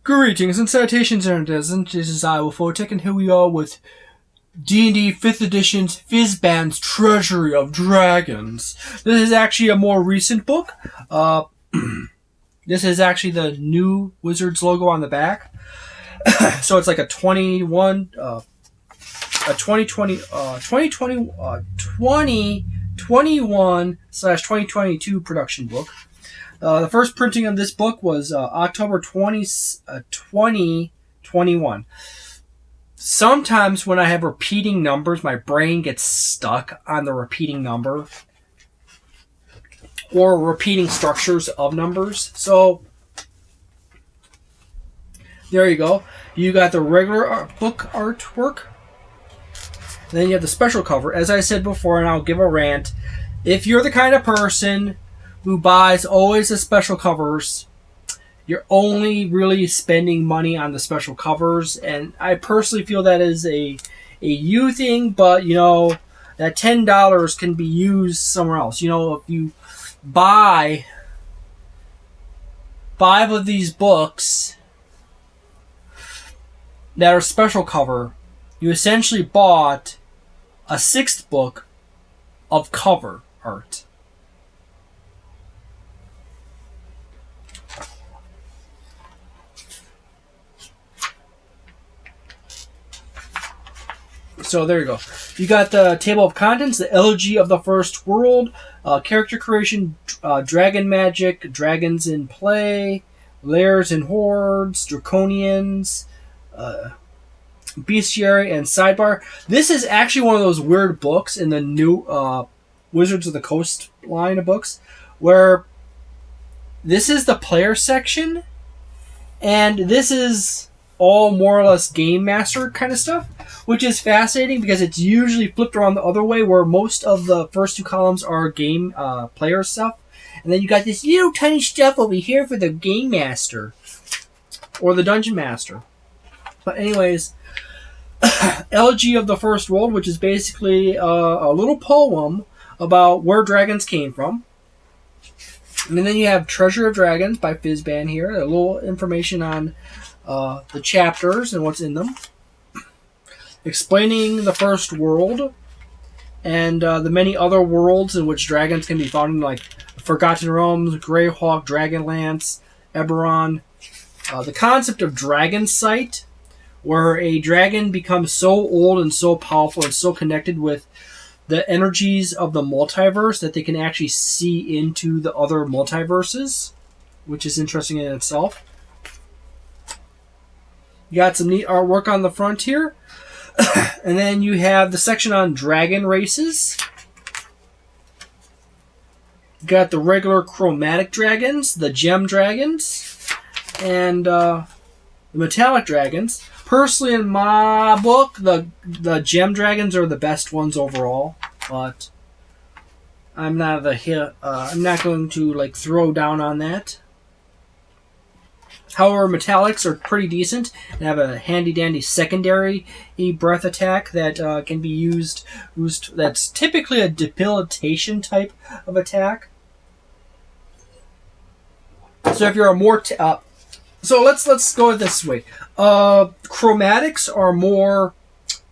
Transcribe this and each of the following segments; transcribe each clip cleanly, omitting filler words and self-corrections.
Greetings and salutations, This is I, Wolfphototech, and here we are with D&D 5th Edition's Fizban's Treasury of Dragons. This is actually a more recent book. This is actually the new Wizards logo on the back. So it's like a 2021/2022 production book. The first printing of this book was October 2021. Sometimes when I have repeating numbers, my brain gets stuck on the repeating number or repeating structures of numbers. So there you go. You got the regular book artwork. Then you have the special cover. As I said before, and I'll give a rant, if you're the kind of person who buys always the special covers, you're only really spending money on the special covers, and I personally feel that is a you thing, but you know, that $10 can be used somewhere else. You know, if you buy 5 of these books that are special cover, you essentially bought a 6th book of cover art. So there you go. You got the table of contents, the elegy of the first world, character creation, dragon magic, dragons in play, lairs and hordes, draconians, bestiary, and sidebar. This is actually one of those weird books in the new Wizards of the Coast line of books, where this is the player section, and this is all more or less game master kind of stuff, which is fascinating because it's usually flipped around the other way, where most of the first 2 columns are game player stuff, and then you got this little tiny stuff over here for the game master or the dungeon master. But anyways, Elegy of the First World, which is basically a little poem about where dragons came from. And then you have Treasure of Dragons by Fizban here, a little information on the chapters and what's in them, explaining the first world and the many other worlds in which dragons can be found, in like Forgotten Realms, Greyhawk, Dragonlance, Eberron. The concept of dragonsight, where a dragon becomes so old and so powerful and so connected with the energies of the multiverse that they can actually see into the other multiverses, which is interesting in itself. You got some neat artwork on the front here. And then you have the section on dragon races. You got the regular chromatic dragons, the gem dragons, and the metallic dragons. Personally, in my book, the gem dragons are the best ones overall, but I'm not going to like throw down on that. However, metallics are pretty decent and have a handy-dandy secondary breath attack that can be used. That's typically a debilitation type of attack. So if you're a more so let's go this way. Chromatics are more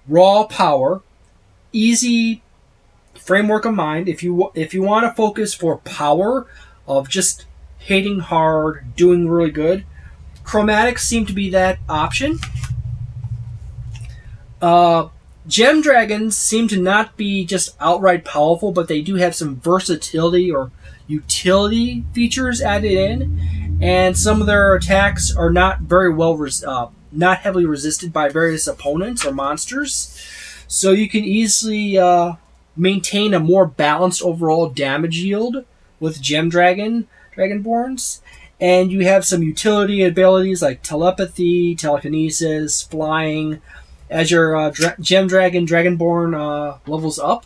raw power, easy framework of mind. If you want to focus for power of just hitting hard, doing really good, Chromatics seem to be that option. Gem dragons seem to not be just outright powerful, but they do have some versatility or utility features added in, and some of their attacks are not very well not heavily resisted by various opponents or monsters, so you can easily maintain a more balanced overall damage yield with gem dragonborns. And you have some utility abilities like telepathy, telekinesis, flying, as your gem dragonborn levels up.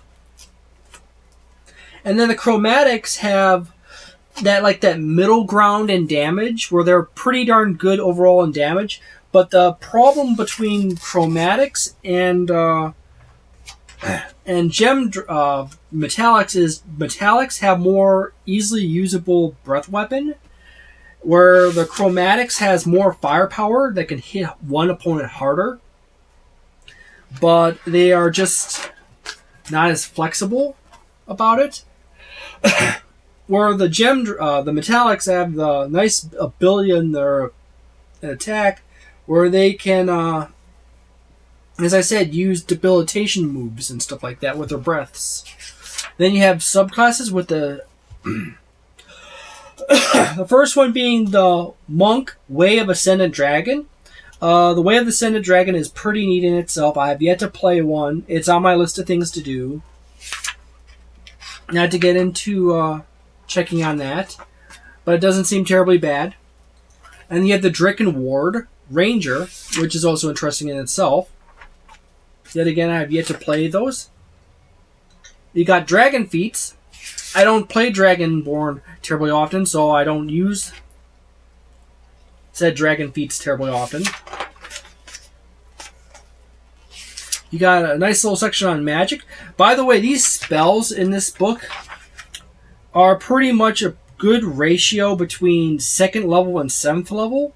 And then the chromatics have that middle ground in damage, where they're pretty darn good overall in damage. But the problem between chromatics and gem metallics is metallics have more easily usable breath weapon, where the Chromatics has more firepower that can hit one opponent harder, but they are just not as flexible about it. Where the the metallics have the nice ability in their attack, where they can, as I said, use debilitation moves and stuff like that with their breaths. Then you have subclasses with the the first one being the Monk Way of Ascendant Dragon. The Way of the Ascendant Dragon is pretty neat in itself. I have yet to play one. It's on my list of things to do. Not to get into checking on that, but it doesn't seem terribly bad. And you have the Draken Ward Ranger, which is also interesting in itself. Yet again, I have yet to play those. You got Dragon Feats. I don't play Dragonborn terribly often, so I don't use said Dragon Feats terribly often. You got a nice little section on magic. By the way, these spells in this book are pretty much a good ratio between 2nd level and 7th level.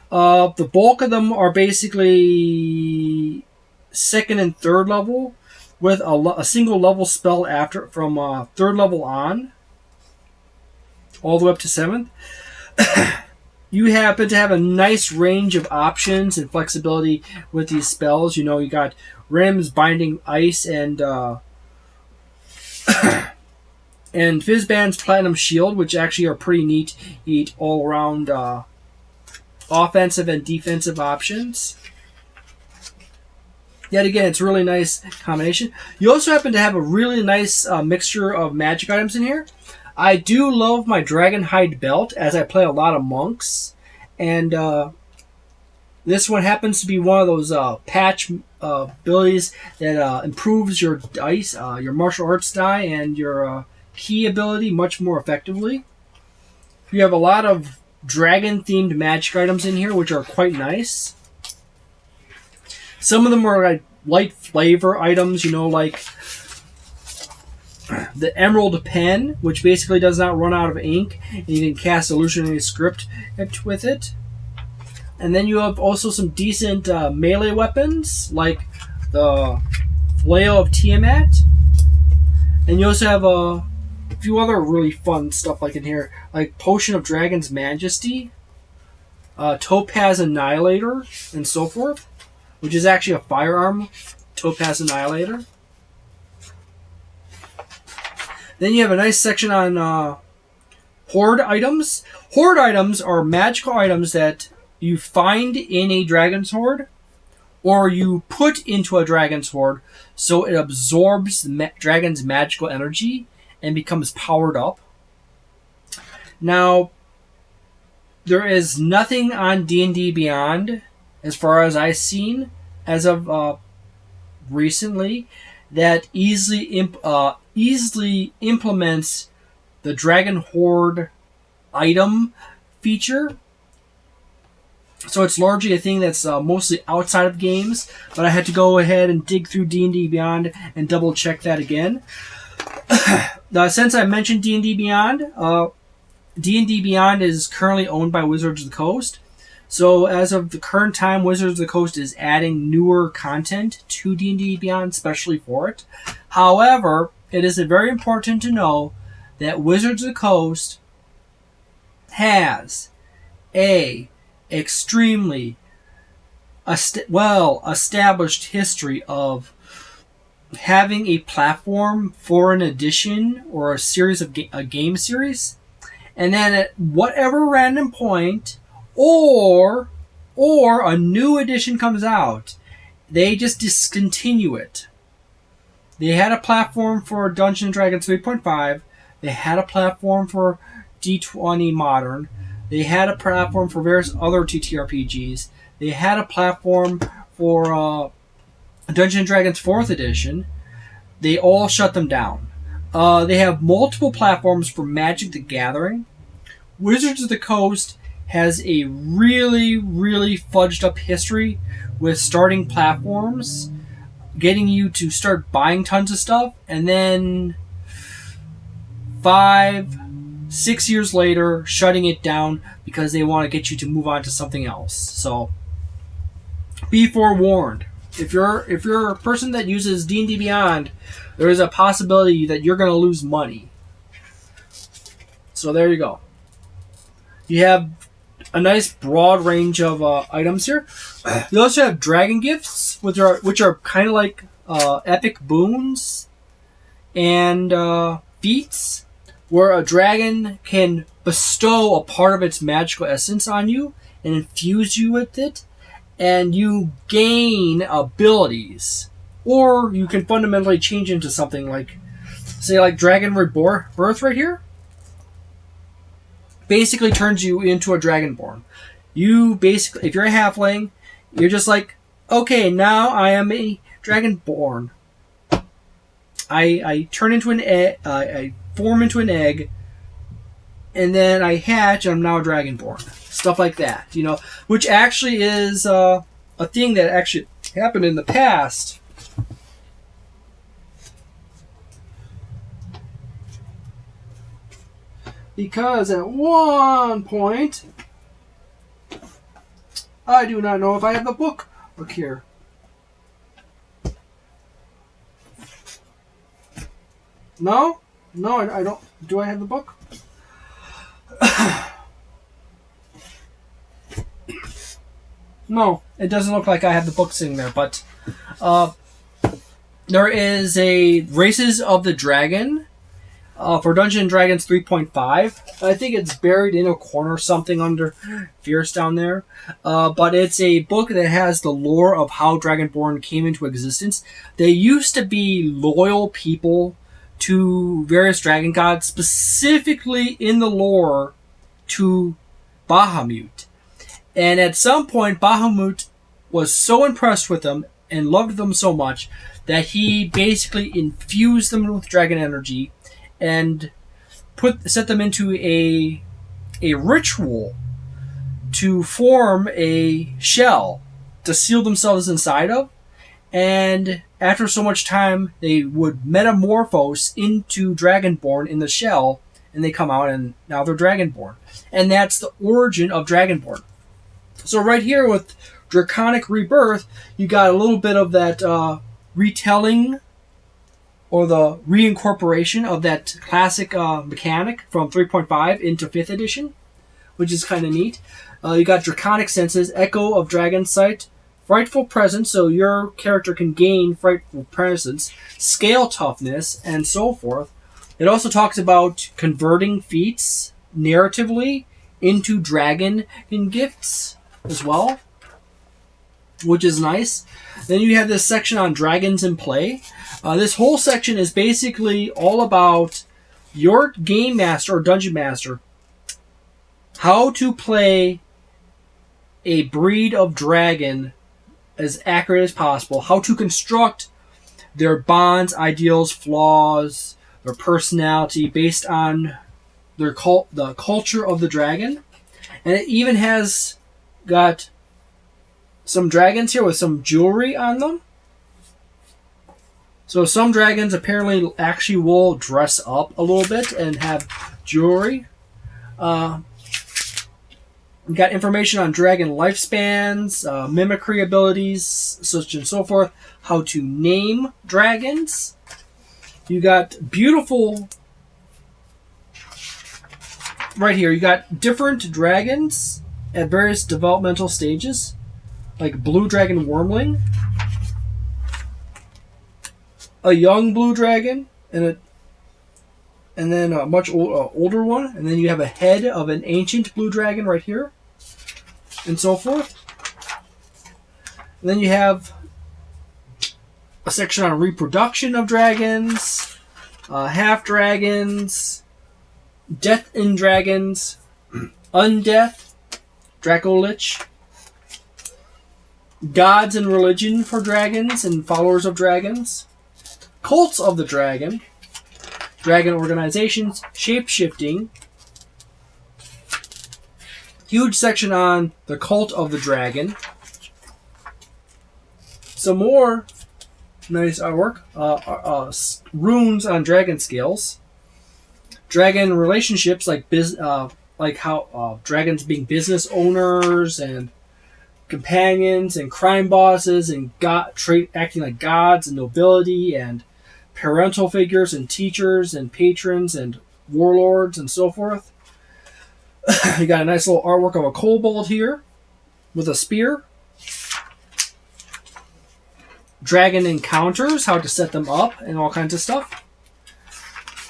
The bulk of them are basically 2nd and 3rd level, with a single level spell after from 3rd level on, all the way up to 7th. You happen to have a nice range of options and flexibility with these spells. You know, you got Rims, Binding Ice, and and Fizban's Platinum Shield, which actually are pretty neat all around offensive and defensive options. Yet again, it's a really nice combination. You also happen to have a really nice mixture of magic items in here. I do love my Dragonhide belt, as I play a lot of monks. And this one happens to be one of those patch abilities that improves your dice, your martial arts die, and your key ability much more effectively. You have a lot of dragon-themed magic items in here, which are quite nice. Some of them are like light flavor items, you know, like the Emerald Pen, which basically does not run out of ink, and you can cast Illusionary Script with it. And then you have also some decent melee weapons, like the Flail of Tiamat. And you also have a few other really fun stuff like in here, like Potion of Dragon's Majesty, Topaz Annihilator, and so forth, which is actually a firearm, Topaz Annihilator. Then you have a nice section on Horde Items. Horde Items are magical items that you find in a Dragon's Horde, or you put into a Dragon's Horde, so it absorbs the Dragon's magical energy and becomes powered up. Now, there is nothing on D&D Beyond, as far as I've seen, as of recently, that easily implements the Dragon Horde item feature. So it's largely a thing that's mostly outside of games, but I had to go ahead and dig through D&D Beyond and double check that again. Since I mentioned D&D Beyond, D&D Beyond is currently owned by Wizards of the Coast. So as of the current time, Wizards of the Coast is adding newer content to D&D Beyond, especially for it. However, it is very important to know that Wizards of the Coast has a extremely well-established history of having a platform for an edition or a series of a game series, and then at whatever random point or a new edition comes out, they just discontinue it. They had a platform for Dungeons & Dragons 3.5. They had a platform for D20 Modern. They had a platform for various other TTRPGs. They had a platform for Dungeons & Dragons 4th Edition. They all shut them down. They have multiple platforms for Magic the Gathering. Wizards of the Coast has a really, really fudged up history with starting platforms, getting you to start buying tons of stuff, and then 5, 6 years later, shutting it down because they want to get you to move on to something else. So be forewarned. If you're a person that uses D&D Beyond, there is a possibility that you're going to lose money. So there you go. You have a nice broad range of items here. You also have dragon gifts, which are kind of like epic boons and feats, where a dragon can bestow a part of its magical essence on you and infuse you with it, and you gain abilities. Or you can fundamentally change into something like, say, like Dragon Rebirth right here. Basically turns you into a Dragonborn. You basically, if you're a halfling, you're just like, okay, now I am a Dragonborn. I turn into an egg, I form into an egg, and then I hatch, and I'm now a Dragonborn. Stuff like that, you know, which actually is a thing that actually happened in the past. Because at one point, I do not know if I have the book. Look here. No? No, I don't. Do I have the book? No, it doesn't look like I have the book sitting there, but there is a Races of the Dragon for Dungeons & Dragons 3.5. I think it's buried in a corner or something under Fierce down there. But it's a book that has the lore of how Dragonborn came into existence. They used to be loyal people to various dragon gods, specifically in the lore to Bahamut. And at some point, Bahamut was so impressed with them and loved them so much that he basically infused them with dragon energy and set them into a ritual to form a shell to seal themselves inside of. And after so much time, they would metamorphose into Dragonborn in the shell, and they come out, and now they're Dragonborn. And that's the origin of Dragonborn. So right here with Draconic Rebirth, you got a little bit of that retelling or the reincorporation of that classic mechanic from 3.5 into 5th edition, which is kind of neat. You got Draconic Senses, Echo of Dragonsight, Frightful Presence, so your character can gain Frightful Presence, Scale Toughness, and so forth. It also talks about converting feats narratively into dragon gifts as well, which is nice. Then you have this section on dragons in play. This whole section is basically all about your game master or dungeon master, how to play a breed of dragon as accurate as possible, how to construct their bonds, ideals, flaws, their personality based on the culture of the dragon. And it even has got some dragons here with some jewelry on them. So some dragons apparently actually will dress up a little bit and have jewelry. We got information on dragon lifespans, mimicry abilities, such and so forth, how to name dragons. You got beautiful, right here, you got different dragons at various developmental stages, like Blue Dragon Wormling, a young blue dragon, and then a much older one, and then you have a head of an ancient blue dragon right here, and so forth. And then you have a section on reproduction of dragons, half dragons, death in dragons, undeath, Dracolich, gods and religion for dragons and followers of dragons, cults of the dragon, dragon organizations, shape-shifting, huge section on the cult of the dragon, some more nice artwork, runes on dragon scales, dragon relationships, like how dragons being business owners and companions and crime bosses and acting like gods and nobility and parental figures and teachers and patrons and warlords and so forth. You got a nice little artwork of a kobold here with a spear. Dragon encounters, how to set them up, and all kinds of stuff.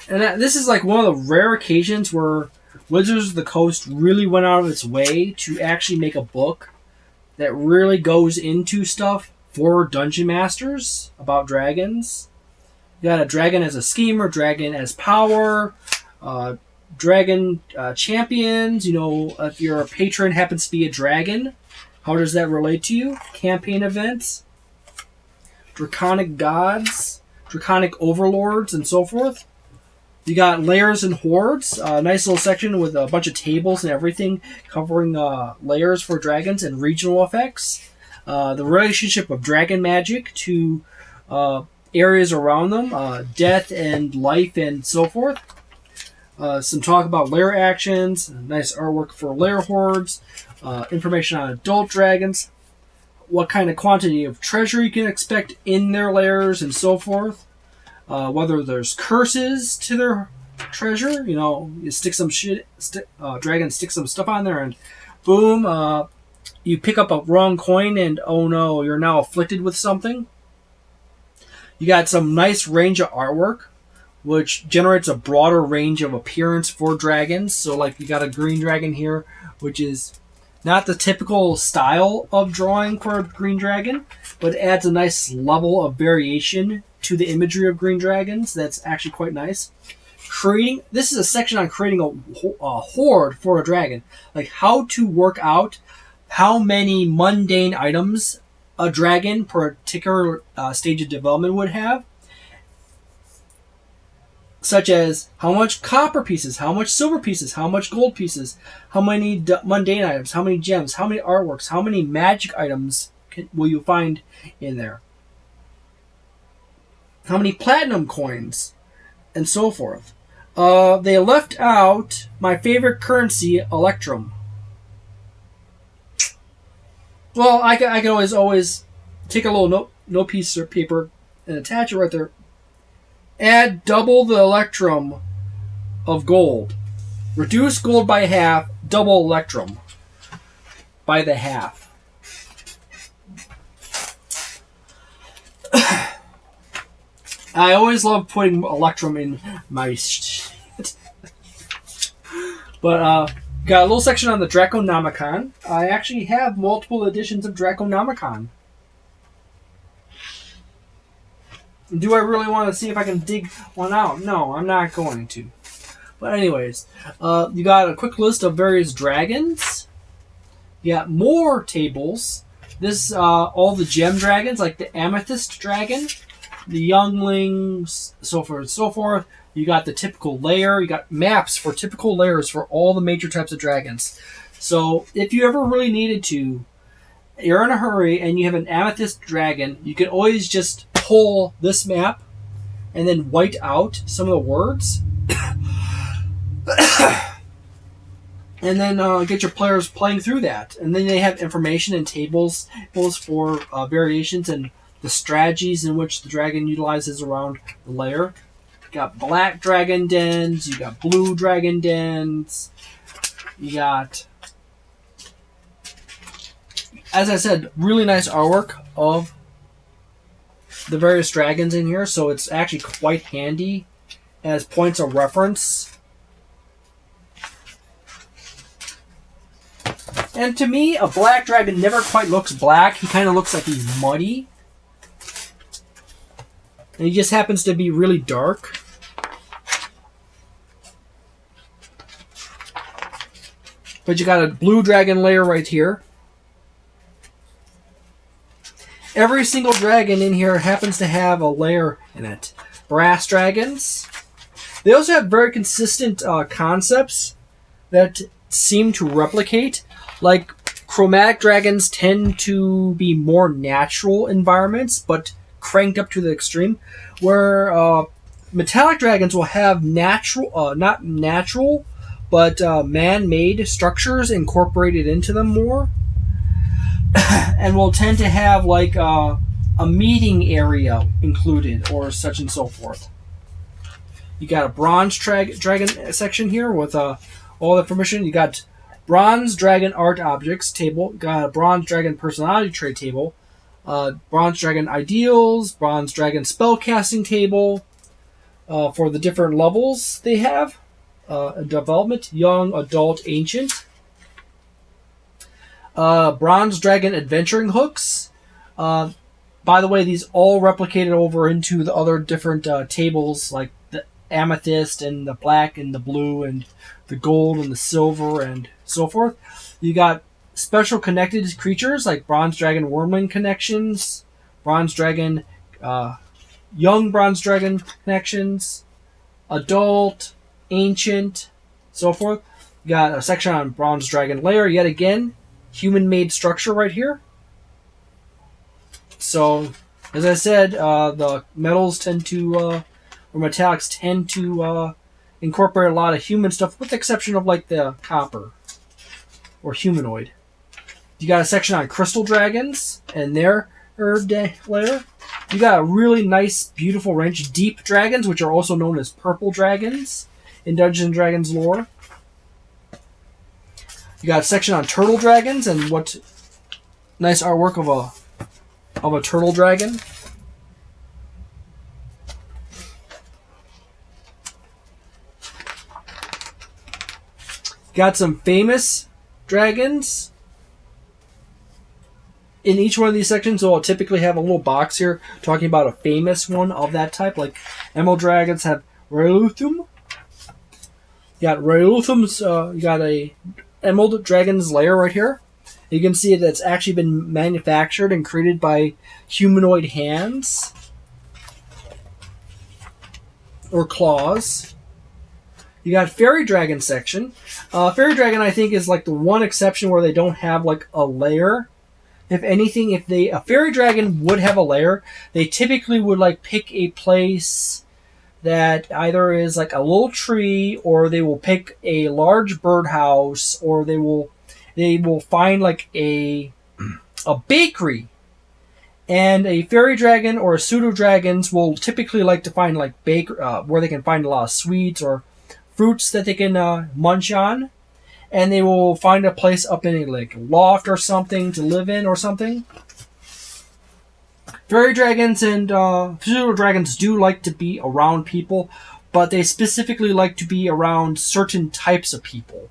And this is like one of the rare occasions where Wizards of the Coast really went out of its way to actually make a book that really goes into stuff for dungeon masters about dragons. You got a dragon as a schemer, dragon as power, dragon champions. You know, if your patron happens to be a dragon, how does that relate to you? Campaign events, draconic gods, draconic overlords, and so forth. You got layers and hordes, a nice little section with a bunch of tables and everything covering layers for dragons and regional effects. The relationship of dragon magic to areas around them, death and life and so forth. Some talk about lair actions, nice artwork for lair hordes, information on adult dragons, what kind of quantity of treasure you can expect in their lairs and so forth. Whether there's curses to their treasure, you know, you stick some dragons stick some stuff on there and boom, you pick up a wrong coin and oh no, you're now afflicted with something. You got some nice range of artwork, which generates a broader range of appearance for dragons. So like you got a green dragon here, which is not the typical style of drawing for a green dragon, but adds a nice level of variation to the imagery of green dragons. That's actually quite nice. This is a section on creating a hoard for a dragon, like how to work out how many mundane items a dragon per particular stage of development would have, such as how much copper pieces, how much silver pieces, how much gold pieces, how many mundane items, how many gems, how many artworks, how many magic items will you find in there, how many platinum coins, and so forth. They left out my favorite currency, Electrum. Well, I can always take a little note piece of paper and attach it right there. Add double the Electrum of gold. Reduce gold by half, double Electrum by the half. I always love putting Electrum in my shit. But, got a little section on the Draconomicon. I actually have multiple editions of Draconomicon. Do I really want to see if I can dig one out? No, I'm not going to. But anyways, you got a quick list of various dragons. You got more tables. This, all the gem dragons, like the amethyst dragon, the younglings, so forth and so forth. You got the typical lair. You got maps for typical lairs for all the major types of dragons. So if you ever really needed to, you're in a hurry and you have an amethyst dragon, you can always just pull this map and then white out some of the words. And then get your players playing through that. And then they have information and tables for variations and the strategies in which the dragon utilizes around the lair. You got black dragon dens, you got blue dragon dens, you got, as I said, really nice artwork of the various dragons in here, so it's actually quite handy as points of reference. And to me, a black dragon never quite looks black. He kind of looks like he's muddy. And he just happens to be really dark. But you got a blue dragon lair right here. Every single dragon in here happens to have a lair in it. Brass dragons. They also have very consistent concepts that seem to replicate. Like, chromatic dragons tend to be more natural environments, but cranked up to the extreme, where metallic dragons will have natural, not natural, but man-made structures incorporated into them more, and will tend to have like a meeting area included, or such and so forth. You got a bronze dragon section here with all the information. You got bronze dragon art objects table. Got a bronze dragon personality trait table. Bronze dragon ideals. Bronze dragon spellcasting table for the different levels they have. Development, young, adult, ancient. Bronze dragon adventuring hooks. By the way, these all replicated over into the other different tables, like the amethyst and the black and the blue and the gold and the silver and so forth. You got special connected creatures like bronze dragon wormling connections, bronze dragon, young bronze dragon connections, adult, ancient, so forth. You got a section on bronze dragon lair, yet again, human-made structure right here. So, as I said, the metals tend to, or metallics tend to incorporate a lot of human stuff, with the exception of like the copper or humanoid. You got a section on crystal dragons and their lair. You got a really nice, beautiful range. Deep dragons, which are also known as purple dragons in Dungeons & Dragons lore. You got a section on turtle dragons and what nice artwork of a turtle dragon. Got some famous dragons in each one of these sections, so I'll typically have a little box here talking about a famous one of that type. Like emerald dragons have Raluthum. You got Raluthum's. You got a emerald dragon's lair right here. You can see that's actually been manufactured and created by humanoid hands or claws. You got fairy dragon section. Fairy dragon, I think, is like the one exception where they don't have like a lair. If anything, a fairy dragon would have a lair, they typically would like pick a place that either is like a little tree, or they will pick a large birdhouse, or they will find like a bakery. And a fairy dragon or a pseudo dragons will typically like to find like where they can find a lot of sweets or fruits that they can munch on, and they will find a place up in a like loft or something to live in or something. Fairy dragons and pseudo dragons do like to be around people, but they specifically like to be around certain types of people.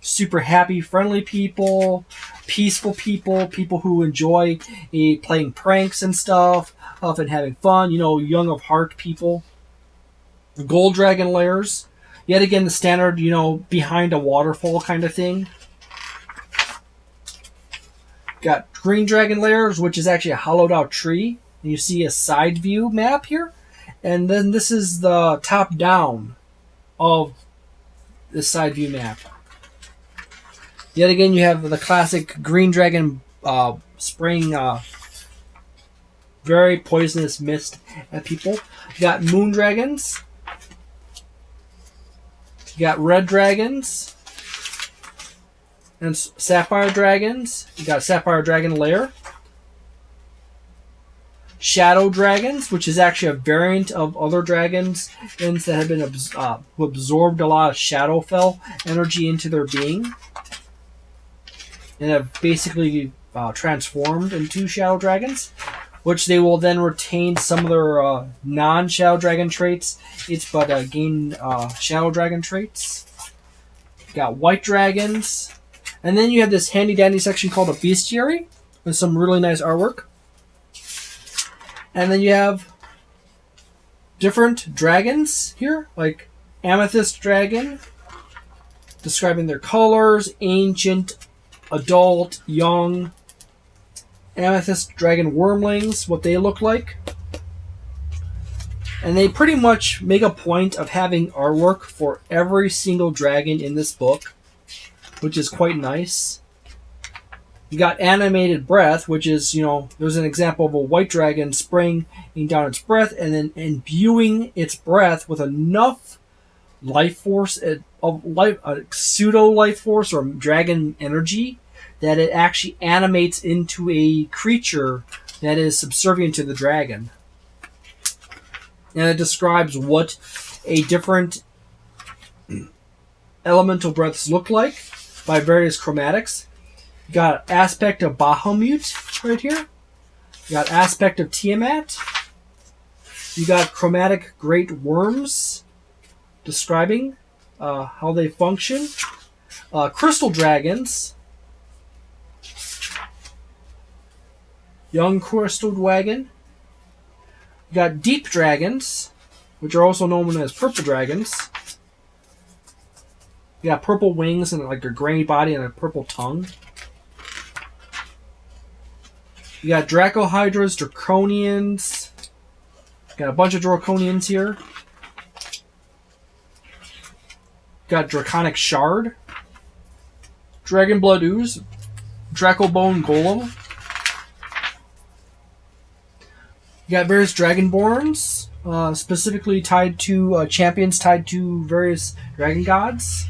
Super happy, friendly people, peaceful people, people who enjoy playing pranks and stuff, and having fun, young of heart people. Gold dragon lairs. Yet again, the standard, behind a waterfall kind of thing. Got green dragon lairs, which is actually a hollowed out tree. And you see a side view map here. And then this is the top down of the side view map. Yet again, you have the classic green dragon spraying very poisonous mist at people. You got moon dragons. You got red dragons. And sapphire dragons. You got a sapphire dragon lair. Shadow dragons, which is actually a variant of other dragons that have been who absorbed a lot of Shadowfell energy into their being, and have basically transformed into shadow dragons, which they will then retain some of their non-shadow dragon traits. But gain shadow dragon traits. You got white dragons, and then you have this handy-dandy section called a bestiary with some really nice artwork. And then you have different dragons here, like amethyst dragon, describing their colors, ancient, adult, young. Amethyst dragon wormlings, what they look like. And they pretty much make a point of having artwork for every single dragon in this book, which is quite nice. You got animated breath, which is, there's an example of a white dragon spraying down its breath and then imbuing its breath with enough life force, a pseudo life force or dragon energy, that it actually animates into a creature that is subservient to the dragon. And it describes what a different elemental breaths look like by various chromatics. You got aspect of Bahamut right here. You got aspect of Tiamat. You got chromatic great worms describing how they function. Crystal dragons. Young crystal dragon. You got deep dragons, which are also known as purple dragons. You got purple wings and like a gray body and a purple tongue. You got Dracohydras, Draconians. Got a bunch of Draconians here. Got Draconic Shard. Dragon Blood Ooze. Dracobone Golem. You got various Dragonborns, specifically tied to champions tied to various dragon gods.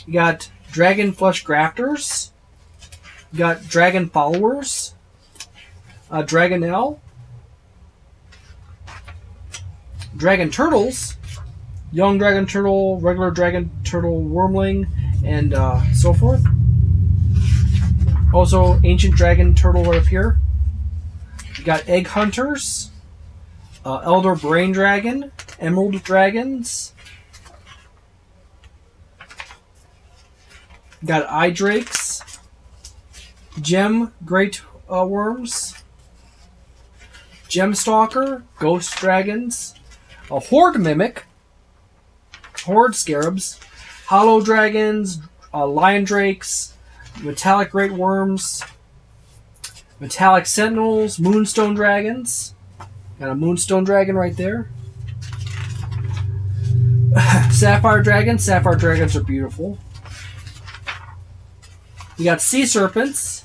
You got Dragon Flesh Grafters. You got Dragon Followers. Dragonel. Dragon Turtles. Young Dragon Turtle, regular Dragon Turtle Wormling, and so forth. Also, Ancient Dragon Turtle right up here. You got Egg Hunters. Elder Brain Dragon. Emerald Dragons. You got Eye Drakes. Gem Great Worms. Gemstalker. Ghost Dragons. A Horde Mimic. Horde Scarabs. Hollow Dragons. Lion Drakes. Metallic Great Worms. Metallic Sentinels. Moonstone Dragons. Got a Moonstone Dragon right there. Sapphire Dragons. Sapphire Dragons are beautiful. You got Sea Serpents.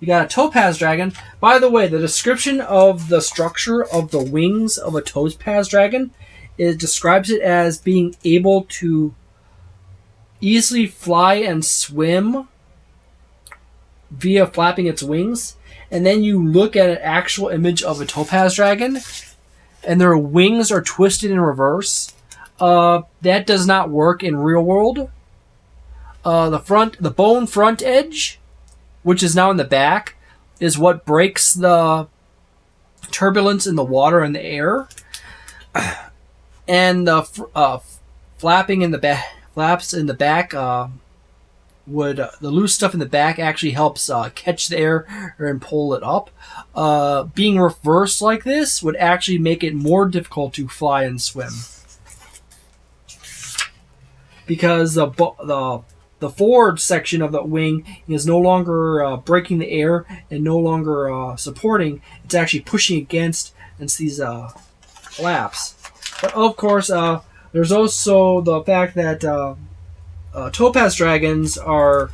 You got a Topaz Dragon. By the way, the description of the structure of the wings of a Topaz Dragon describes it as being able to easily fly and swim via flapping its wings. And then you look at an actual image of a Topaz Dragon, and their wings are twisted in reverse. That does not work in real world. The bone front edge, which is now in the back, is what breaks the turbulence in the water and the air. And the flapping in the back, flaps in the back, the loose stuff in the back actually helps catch the air and pull it up. Being reversed like this would actually make it more difficult to fly and swim, because the forward section of the wing is no longer breaking the air and no longer supporting. It's actually pushing against these flaps. But of course, there's also the fact that Topaz Dragons are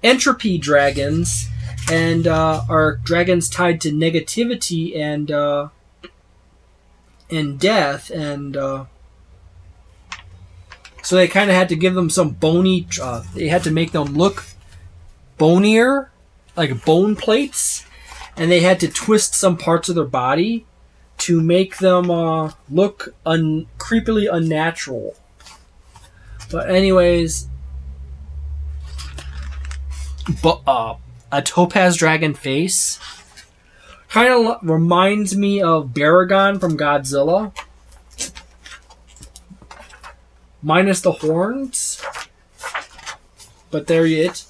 entropy dragons and are dragons tied to negativity and death, and so they kind of had to give them some bony. They had to make them look bonier, like bone plates, and they had to twist some parts of their body to make them look creepily unnatural. But anyways, a Topaz Dragon face kind of reminds me of Baragon from Godzilla, minus the horns. But there you it.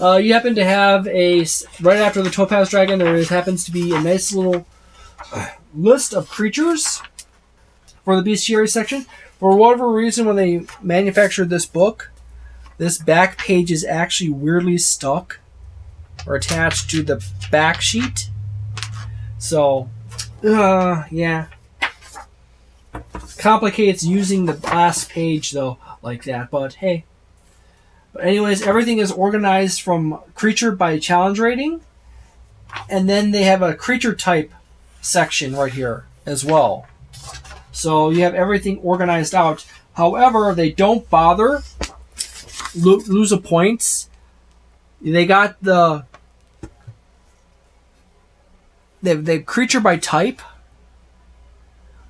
You happen to have right after the Topaz Dragon, there happens to be a nice little list of creatures for the bestiary section. For whatever reason, when they manufactured this book, this back page is actually weirdly stuck or attached to the back sheet. So, yeah. Complicates using the last page, though, like that. But, hey. But anyways, everything is organized from creature by challenge rating. And then they have a creature type section right here as well. So you have everything organized out. However, they don't bother lose a points. They got the creature by type,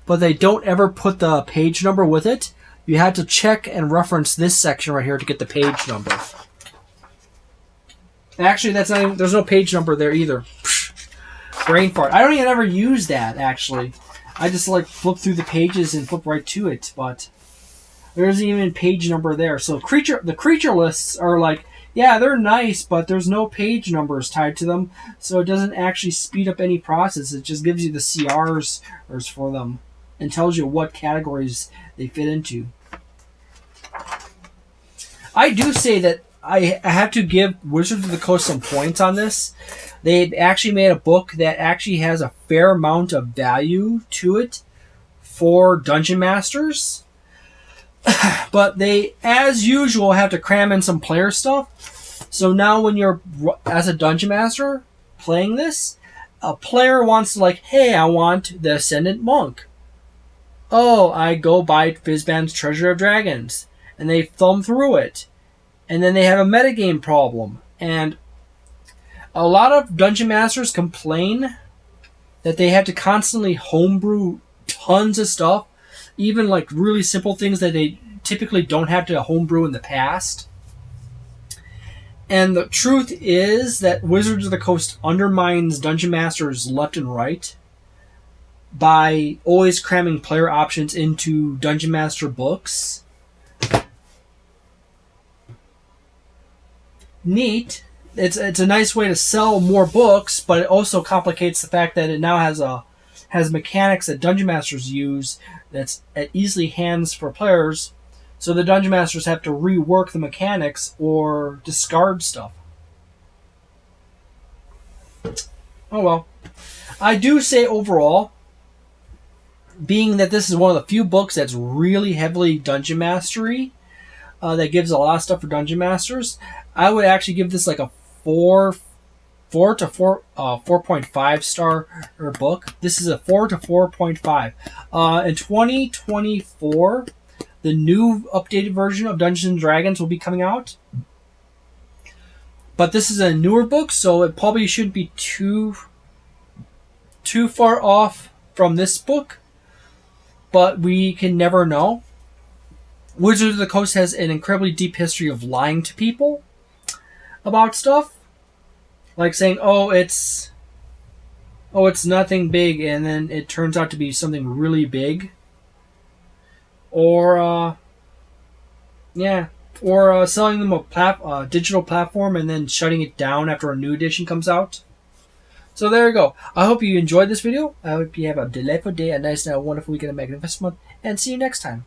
but they don't ever put the page number with it. You had to check and reference this section right here to get the page number. Actually, that's not even, there's no page number there either. Brain fart. I don't even ever use that, actually. I just like flip through the pages and flip right to it, but there isn't even a page number there. So the creature lists are like, yeah, they're nice, but there's no page numbers tied to them, so it doesn't actually speed up any process. It just gives you the CRs for them and tells you what categories they fit into. I do say that I have to give Wizards of the Coast some points on this. They actually made a book that actually has a fair amount of value to it for Dungeon Masters. But they, as usual, have to cram in some player stuff. So now when you're, as a Dungeon Master, playing this, a player wants to like, hey, I want the Ascendant Monk. Oh, I go buy Fizban's Treasury of Dragons. And they thumb through it. And then they have a metagame problem. And a lot of Dungeon Masters complain that they have to constantly homebrew tons of stuff. Even like really simple things that they typically don't have to homebrew in the past. And the truth is that Wizards of the Coast undermines Dungeon Masters left and right by always cramming player options into Dungeon Master books. Neat. It's a nice way to sell more books, but it also complicates the fact that it now has mechanics that Dungeon Masters use that's at easily hands for players, so the Dungeon Masters have to rework the mechanics or discard stuff. Oh well. I do say overall, being that this is one of the few books that's really heavily Dungeon Mastery, that gives a lot of stuff for Dungeon Masters, I would actually give this like a 4.5 star book. This is a 4 to 4.5. In 2024, the new updated version of Dungeons and Dragons will be coming out. But this is a newer book, so it probably shouldn't be too far off from this book. But we can never know. Wizards of the Coast has an incredibly deep history of lying to people about stuff. Like saying, oh, it's nothing big, and then it turns out to be something really big. Or selling them a digital platform and then shutting it down after a new edition comes out. So there you go. I hope you enjoyed this video. I hope you have a delightful day, a nice night, a wonderful weekend, a magnificent month, and see you next time.